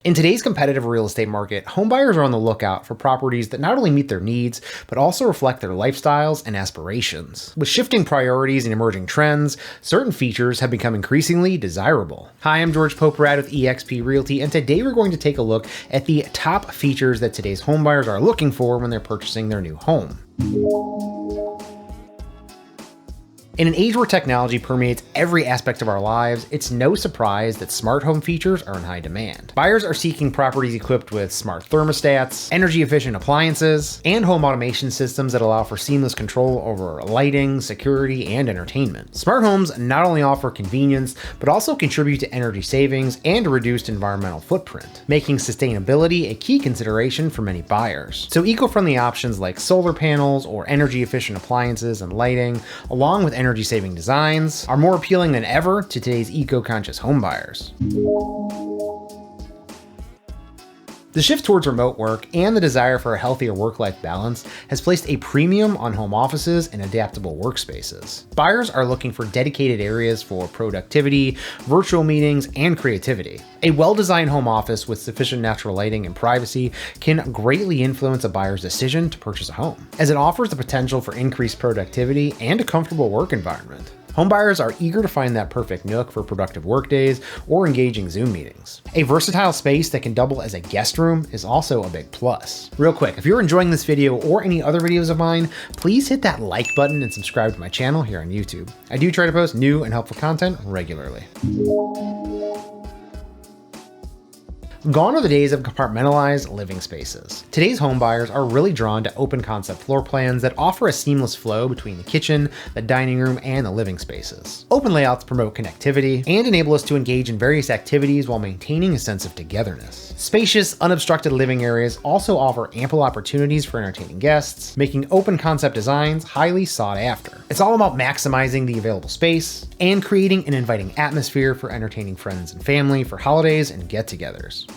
In today's competitive real estate market, homebuyers are on the lookout for properties that not only meet their needs, but also reflect their lifestyles and aspirations. With shifting priorities and emerging trends, certain features have become increasingly desirable. Hi, I'm George Poporad with eXp Realty, and today we're going to take a look at the top features that today's homebuyers are looking for when they're purchasing their new home. In an age where technology permeates every aspect of our lives, it's no surprise that smart home features are in high demand. Buyers are seeking properties equipped with smart thermostats, energy-efficient appliances, and home automation systems that allow for seamless control over lighting, security, and entertainment. Smart homes not only offer convenience, but also contribute to energy savings and a reduced environmental footprint, making sustainability a key consideration for many buyers. So eco-friendly options like solar panels or energy-efficient appliances and lighting, along with energy-saving designs, are more appealing than ever to today's eco-conscious homebuyers. The shift towards remote work and the desire for a healthier work-life balance has placed a premium on home offices and adaptable workspaces. Buyers are looking for dedicated areas for productivity, virtual meetings, and creativity. A well-designed home office with sufficient natural lighting and privacy can greatly influence a buyer's decision to purchase a home, as it offers the potential for increased productivity and a comfortable work environment. Homebuyers are eager to find that perfect nook for productive workdays or engaging Zoom meetings. A versatile space that can double as a guest room is also a big plus. Real quick, if you're enjoying this video or any other videos of mine, please hit that like button and subscribe to my channel here on YouTube. I do try to post new and helpful content regularly. Gone are the days of compartmentalized living spaces. Today's homebuyers are really drawn to open concept floor plans that offer a seamless flow between the kitchen, the dining room, and the living spaces. Open layouts promote connectivity and enable us to engage in various activities while maintaining a sense of togetherness. Spacious, unobstructed living areas also offer ample opportunities for entertaining guests, making open concept designs highly sought after. It's all about maximizing the available space and creating an inviting atmosphere for entertaining friends and family for holidays and get-togethers.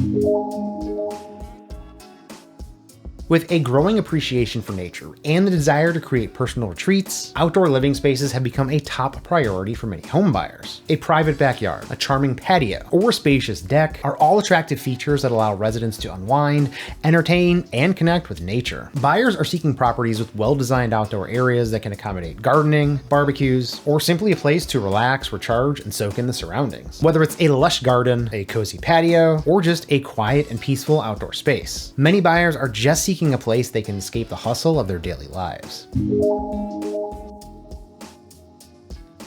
With a growing appreciation for nature and the desire to create personal retreats, outdoor living spaces have become a top priority for many homebuyers. A private backyard, a charming patio, or a spacious deck are all attractive features that allow residents to unwind, entertain, and connect with nature. Buyers are seeking properties with well-designed outdoor areas that can accommodate gardening, barbecues, or simply a place to relax, recharge, and soak in the surroundings. Whether it's a lush garden, a cozy patio, or just a quiet and peaceful outdoor space, many buyers are just seeking a place they can escape the hustle of their daily lives.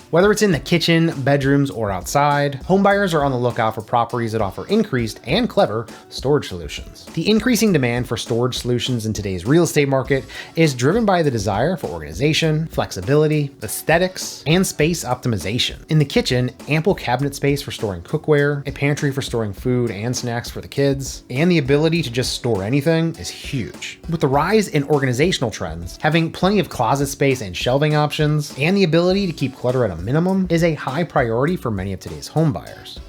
Whether it's in the kitchen, bedrooms, or outside, homebuyers are on the lookout for properties that offer increased and clever storage solutions. The increasing demand for storage solutions in today's real estate market is driven by the desire for organization, flexibility, aesthetics, and space optimization. In the kitchen, ample cabinet space for storing cookware, a pantry for storing food and snacks for the kids, and the ability to just store anything is huge. With the rise in organizational trends, having plenty of closet space and shelving options, and the ability to keep clutter at a minimum is a high priority for many of today's homebuyers.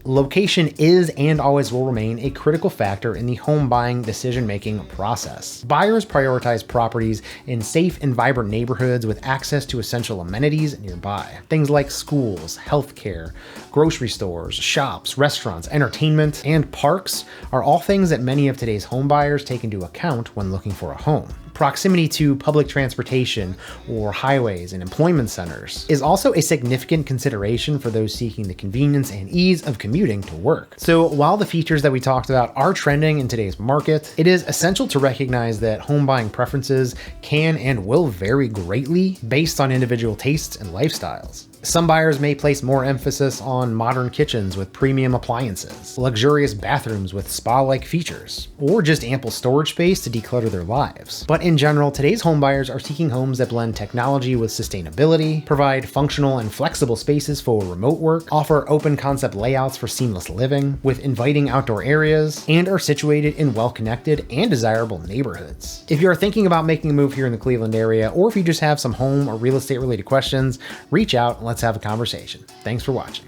Location is and always will remain a critical factor in the home buying decision-making process. Buyers prioritize properties in safe and vibrant neighborhoods with access to essential amenities nearby. Things like schools, healthcare, grocery stores, shops, restaurants, entertainment, and parks are all things that many of today's home buyers take into account when looking for a home. Proximity to public transportation or highways and employment centers is also a significant consideration for those seeking the convenience and ease of commuting to work. So while the features that we talked about are trending in today's market, it is essential to recognize that home buying preferences can and will vary greatly based on individual tastes and lifestyles. Some buyers may place more emphasis on modern kitchens with premium appliances, luxurious bathrooms with spa-like features, or just ample storage space to declutter their lives. But in general, today's homebuyers are seeking homes that blend technology with sustainability, provide functional and flexible spaces for remote work, offer open concept layouts for seamless living, with inviting outdoor areas, and are situated in well-connected and desirable neighborhoods. If you are thinking about making a move here in the Cleveland area, or if you just have some home or real estate related questions, reach out and let's have a conversation. Thanks for watching.